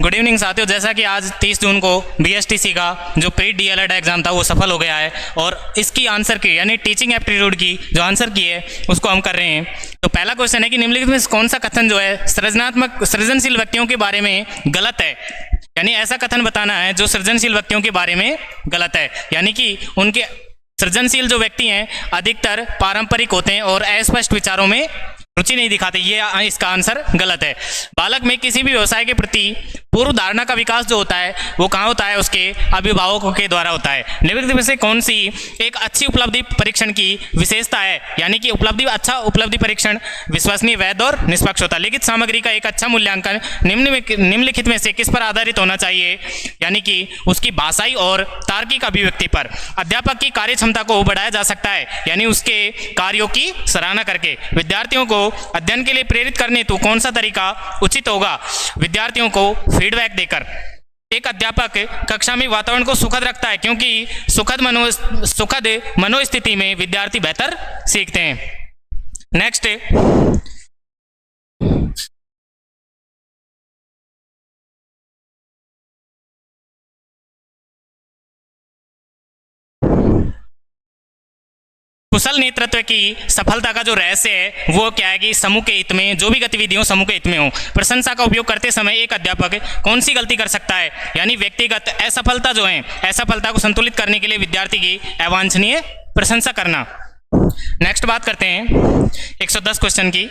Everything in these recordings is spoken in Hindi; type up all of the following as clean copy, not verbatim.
गुड इवनिंग साथियों, जैसा कि आज 30 जून को बीएसटीसी का जो प्री डीएलएड एग्जाम था वो सफल हो गया है और इसकी आंसर की यानी टीचिंग एप्टीट्यूड की जो आंसर की है उसको हम कर रहे हैं। तो पहला क्वेश्चन है कि निम्नलिखित में कौन सा कथन जो है सृजनशील व्यक्तियों के बारे में गलत है। यानी ऐसा कथन बताना है जो सृजनशील व्यक्तियों के बारे में गलत है, यानी कि उनके सृजनशील जो व्यक्ति हैं अधिकतर पारंपरिक होते हैं और अस्पष्ट विचारों में रुचि नहीं दिखाते। ये इसका आंसर गलत है। बालक में किसी भी व्यवसाय के प्रति पूर्व धारणा का विकास जो होता है वो कहाँ होता है, उसके अभिभावकों के द्वारा होता है। निम्नलिखित में से कौन सी एक अच्छी उपलब्धि परीक्षण की विशेषता है, यानी कि अच्छा उपलब्धि परीक्षण विश्वसनीय, वैध और निष्पक्ष होता है। लिखित सामग्री का एक अच्छा मूल्यांकन निम्नलिखित में से किस पर आधारित होना चाहिए, यानी कि उसकी भाषाई और तार्किक अभिव्यक्ति पर। अध्यापक की कार्य क्षमता को बढ़ाया जा सकता है, यानी उसके कार्यों की सराहना करके। विद्यार्थियों को अध्ययन के लिए प्रेरित करने हेतु कौन सा तरीका उचित होगा, विद्यार्थियों को फीडबैक देकर। एक अध्यापक कक्षा में वातावरण को सुखद रखता है क्योंकि सुखद मनोस्थिति में विद्यार्थी बेहतर सीखते हैं। नेक्स्ट, कुशल नेतृत्व की सफलता का जो रहस्य है वो क्या है कि समूह के हित में जो भी गतिविधि हो समूह के हित में हो। प्रशंसा का उपयोग करते समय एक अध्यापक कौन सी गलती कर सकता है, यानी व्यक्तिगत असफलता जो है असफलता को संतुलित करने के लिए विद्यार्थी की अवांछनीय प्रशंसा करना। नेक्स्ट बात करते हैं 110 क्वेश्चन की।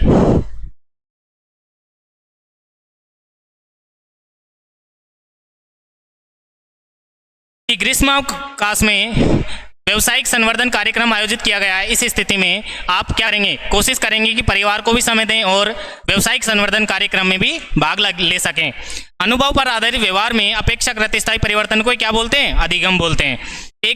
ग्रीष्मावकाश में व्यवसायिक संवर्धन कार्यक्रम आयोजित किया गया है। इस स्थिति में आप क्या करेंगे, कोशिश करेंगे कि परिवार को भी समय दें और व्यवसायिक संवर्धन कार्यक्रम में भी भाग ले सकें। अनुभव पर आधारित व्यवहार में अपेक्षाकृत स्थायी परिवर्तन को क्या बोलते हैं, अधिगम बोलते हैं।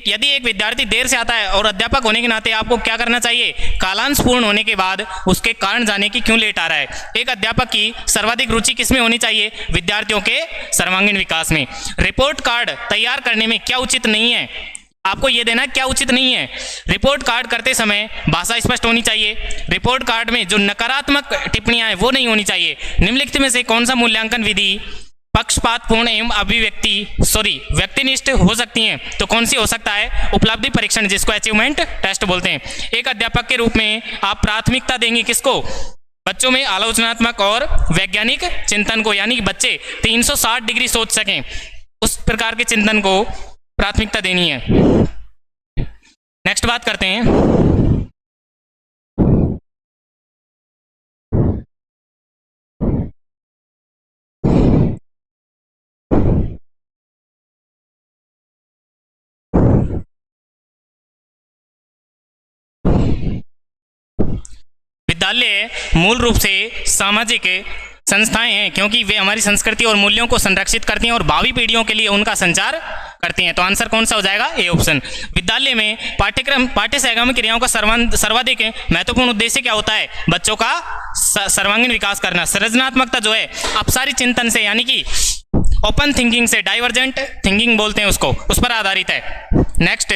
यदि एक विद्यार्थी देर से आता है और अध्यापक होने के नाते आपको क्या करना चाहिए, कालांश पूर्ण होने के बाद उसके कारण जाने की क्यों लेट आ रहा है। एक अध्यापक की सर्वाधिक रुचि किसमें होनी चाहिए, विद्यार्थियों के सर्वांगीण विकास में। रिपोर्ट कार्ड तैयार करने में क्या उचित नहीं है, आपको यह देना क्या उचित नहीं है। रिपोर्ट कार्ड करते समय भाषा स्पष्ट होनी चाहिए। रिपोर्ट कार्ड में जो नकारात्मक टिप्पणियां हैं वो नहीं होनी चाहिए। निम्नलिखित में से कौन सा मूल्यांकन विधि पक्षपातपूर्ण एवं व्यक्तिनिष्ठ हो सकती हैं, तो कौन सी हो सकता है, उपलब्धि परीक्षण, जिसको अचीवमेंट टेस्ट बोलते हैं। एक अध्यापक के रूप में आप प्राथमिकता देंगे किसको, बच्चों में आलोचनात्मक और वैज्ञानिक चिंतन को, यानी कि बच्चे 360 डिग्री सोच सकें उस प्रकार के चिंतन को प्राथमिकता देनी है। नेक्स्ट बात करते हैं विद्यालय मूल रूप से सामाजिक संस्थाएं हैं क्योंकि वे हमारी संस्कृति और मूल्यों को संरक्षित करती हैं और भावी पीढ़ियों के लिए उनका संचार करती हैं। तो आंसर कौन सा हो जाएगा, ए ऑप्शन। विद्यालय में पाठ्य सहगामी क्रियाओं का सर्वाधिक महत्वपूर्ण उद्देश्य क्या होता है, बच्चों का सर्वांगीण विकास करना। सृजनात्मकता जो है अपसारी चिंतन से, यानी कि ओपन थिंकिंग से, डाइवर्जेंट थिंकिंग बोलते हैं उसको, उस पर आधारित है। नेक्स्ट,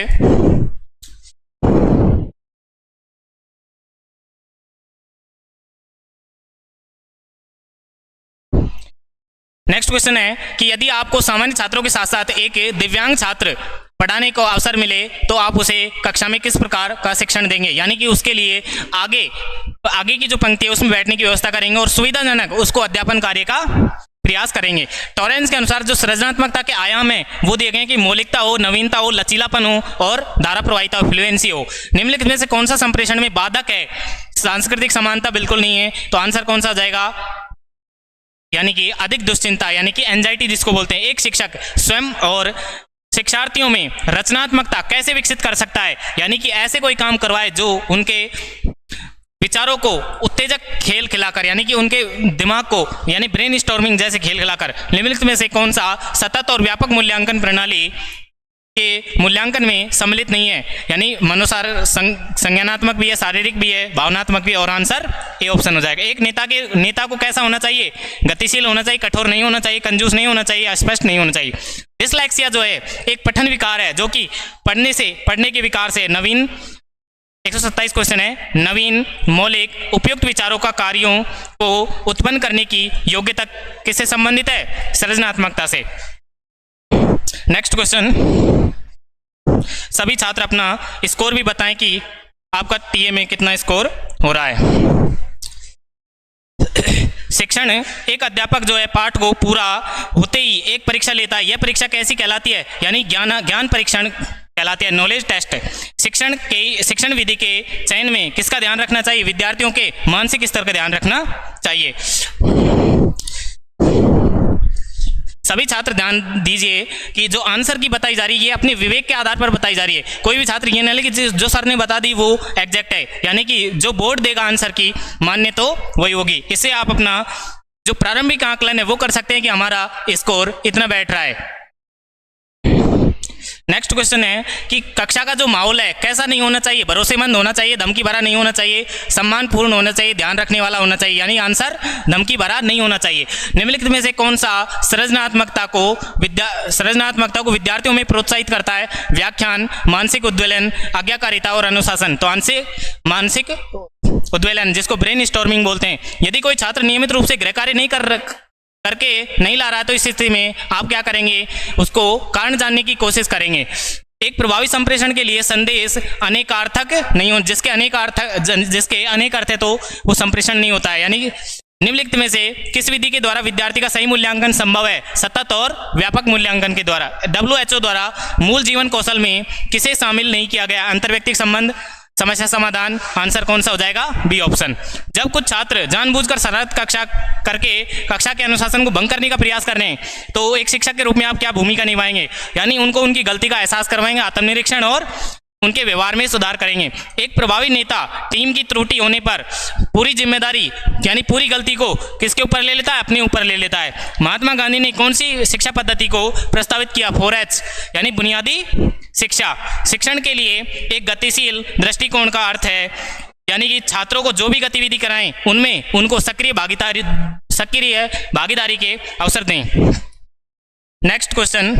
नेक्स्ट क्वेश्चन है कि यदि आपको सामान्य छात्रों के साथ साथ एक दिव्यांग छात्र पढ़ाने को अवसर मिले तो आप उसे कक्षा में किस प्रकार का शिक्षण देंगे, यानी कि उसके लिए आगे की जो पंक्ति है उसमें बैठने की व्यवस्था करेंगे और सुविधाजनक उसको अध्यापन कार्य का प्रयास करेंगे। टॉरेंस के अनुसार जो सृजनात्मकता के आयाम है वो दिए गए कि मौलिकता हो, नवीनता हो, लचीलापन हो और धारा प्रवाहिता हो, फ्लुएंसी हो। निम्नलिखित में से कौन सा संप्रेषण में बाधक है, सांस्कृतिक समानता बिल्कुल नहीं है, तो आंसर कौन सा हो जाएगा, यानी कि अधिक दुश्चिंता, यानी कि एंजाइटी जिसको बोलते हैं। एक शिक्षक स्वयं और शिक्षार्थियों में रचनात्मकता कैसे विकसित कर सकता है, यानी कि ऐसे कोई काम करवाए जो उनके विचारों को उत्तेजक खेल खिलाकर, यानी कि उनके दिमाग को, यानी ब्रेन स्टॉर्मिंग जैसे खेल खिलाकर। निम्नलिखित में से कौन सा सतत और व्यापक मूल्यांकन प्रणाली के मूल्यांकन में सम्मिलित नहीं है, यानी मनोसार संज्ञानात्मक भी है, शारीरिक भी है, भावनात्मक भी है, और आंसर ए ऑप्शन हो जाएगा। एक नेता को कैसा होना चाहिए, गतिशील होना चाहिए, कठोर नहीं होना चाहिए, कंजूस नहीं होना चाहिए, अस्पष्ट नहीं होना चाहिए। डिसलेक्सिया जो है एक पठन विकार है जो कि पढ़ने के विकार से, नवीन 127 क्वेश्चन है, नवीन मौलिक उपयुक्त विचारों का कार्यों को उत्पन्न करने की योग्यता किससे संबंधित है? सृजनात्मकता से। नेक्स्ट क्वेश्चन, सभी छात्र अपना स्कोर भी बताएं कि आपका टीए में कितना स्कोर हो रहा है। शिक्षण, एक अध्यापक जो है पाठ को पूरा होते ही एक परीक्षा लेता है। यह परीक्षा कैसी कहलाती है? यानी ज्ञान परीक्षण कहलाती है, नॉलेज टेस्ट। शिक्षण विधि के चयन में किसका ध्यान रखना चाहिए? विद्यार्थियों के मानसिक स्तर का ध्यान रखना चाहिए। सभी छात्र ध्यान दीजिए कि जो आंसर की बताई जा रही है ये अपने विवेक के आधार पर बताई जा रही है। कोई भी छात्र ये नहीं कि जो सर ने बता दी वो एग्जैक्ट है, यानी कि जो बोर्ड देगा आंसर की मान्य तो वही होगी। इससे आप अपना जो प्रारंभिक आकलन है वो कर सकते हैं कि हमारा स्कोर इतना बैठ रहा है। नेक्स्ट क्वेश्चन है कि कक्षा का जो माहौल है कैसा नहीं होना चाहिए? भरोसेमंद होना चाहिए, धमकी भरा नहीं होना चाहिए, सम्मानपूर्ण होना चाहिए, ध्यान रखने वाला होना चाहिए। यानी आंसर धमकी भरा नहीं होना चाहिए। निम्नलिखित में से कौन सा सृजनात्मकता को विद्यार्थियों में प्रोत्साहित करता है? व्याख्यान, मानसिक उद्वेलन, आज्ञाकारिता और अनुशासन। तो मानसिक उद्वेलन, जिसको ब्रेन स्टॉर्मिंग बोलते हैं। यदि कोई छात्र नियमित रूप से गृह कार्य करके नहीं ला रहा है तो इस स्थिति में आप क्या करेंगे? उसको कारण जानने की कोशिश करेंगे। एक प्रभावी संप्रेषण के लिए संदेश अनेकार्थक नहीं हो, जिसके अनेक अर्थ है तो वो संप्रेषण नहीं होता है। यानी निम्नलिखित में से किस विधि के द्वारा विद्यार्थी का सही मूल्यांकन संभव है? सतत और व्यापक मूल्यांकन के द्वारा। WHO द्वारा मूल जीवन कौशल में किसे शामिल नहीं किया गया? अंतर्व्यक्तिक संबंध, समस्या समाधान। आंसर कौन सा हो जाएगा? B option. जब कुछ छात्र जानबूझकर शरारत कक्षा के अनुशासन को भंग करने का प्रयास कर रहे हैं तो एक शिक्षक के रूप में आप क्या भूमिका निभाएंगे? यानी उनको उनकी गलती का एहसास करवाएंगे, आत्मनिरीक्षण और उनके व्यवहार में सुधार करेंगे। एक प्रभावी नेता टीम की त्रुटि होने पर पूरी जिम्मेदारी यानी पूरी गलती को किसके ऊपर ले लेता है? अपने ऊपर ले लेता है। महात्मा गांधी ने कौन सी शिक्षा पद्धति को प्रस्तावित किया? 4H यानी बुनियादी शिक्षा। शिक्षण के लिए एक गतिशील दृष्टिकोण का अर्थ है यानी कि छात्रों को जो भी गतिविधि कराएं उनमें उनको सक्रिय भागीदारी के अवसर दें। नेक्स्ट क्वेश्चन,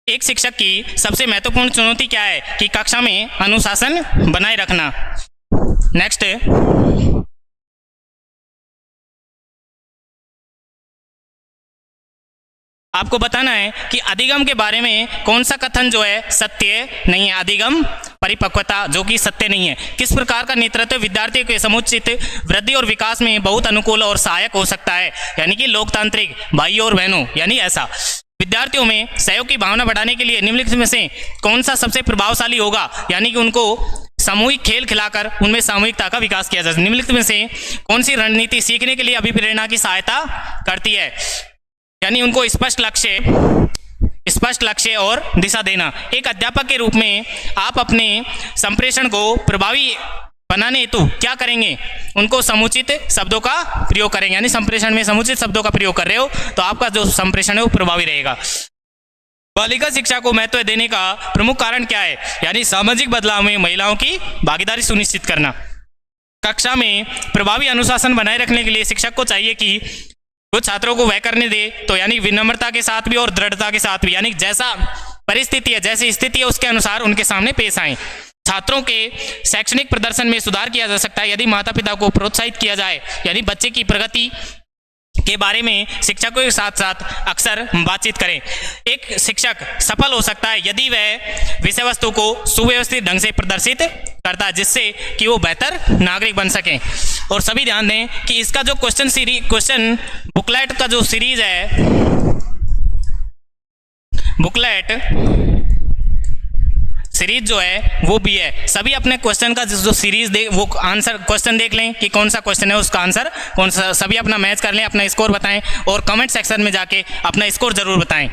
एक शिक्षक की सबसे महत्वपूर्ण चुनौती क्या है? कि कक्षा में अनुशासन बनाए रखना। नेक्स्ट, आपको बताना है कि अधिगम के बारे में कौन सा कथन जो है सत्य नहीं है? अधिगम परिपक्वता जो कि सत्य नहीं है। किस प्रकार का नेतृत्व विद्यार्थियों के समुचित वृद्धि और विकास में बहुत अनुकूल और सहायक हो सकता है? यानी कि लोकतांत्रिक, भाइयों और बहनों, यानी ऐसा। विद्यार्थियों में सहयोग की भावना बढ़ाने के लिए निम्नलिखित में से कौन सा सबसे प्रभावशाली होगा? यानी कि उनको सामूहिक खेल खिलाकर उनमें सामूहिकता का विकास किया जाए। निम्नलिखित में से कौन सी रणनीति सीखने के लिए अभिप्रेरणा की सहायता करती है? यानी उनको स्पष्ट लक्ष्य और दिशा देना। एक अध्यापक के रूप में आप अपने संप्रेषण को प्रभावी बनाने हेतु क्या करेंगे? उनको समुचित शब्दों का प्रयोग करेंगे। यानी संप्रेषण में समुचित शब्दों का प्रयोग कर रहे हो तो आपका जो संप्रेषण है वो प्रभावी रहेगा। बालिका शिक्षा को महत्व देने का प्रमुख कारण क्या है? यानी सामाजिक बदलाव में महिलाओं की भागीदारी सुनिश्चित करना। कक्षा में प्रभावी अनुशासन बनाए रखने के लिए शिक्षक को चाहिए कि वो छात्रों को वह करने दे तो यानी विनम्रता के साथ भी और दृढ़ता के साथ भी, यानी जैसा परिस्थिति है, जैसी स्थिति है उसके अनुसार उनके सामने पेश आए। छात्रों के शैक्षणिक प्रदर्शन में सुधार किया जा सकता है यदि माता पिता को प्रोत्साहित किया जाए। यानी बच्चे की प्रगति के बारे में शिक्षकों के साथ साथ अक्सर बातचीत करें। एक शिक्षक सफल हो सकता है यदि वह विषय वस्तु को सुव्यवस्थित ढंग से प्रदर्शित करता है जिससे कि वो बेहतर नागरिक बन सकें। और सभी ध्यान दें कि इसका जो क्वेश्चन बुकलेट का जो सीरीज है, बुकलेट सीरीज जो है वो भी है। सभी अपने क्वेश्चन का जो सीरीज वो आंसर क्वेश्चन देख लें कि कौन सा क्वेश्चन है उसका आंसर कौन सा। सभी अपना मैच कर लें, अपना स्कोर बताएं और कमेंट सेक्शन में जाके अपना स्कोर जरूर बताएं।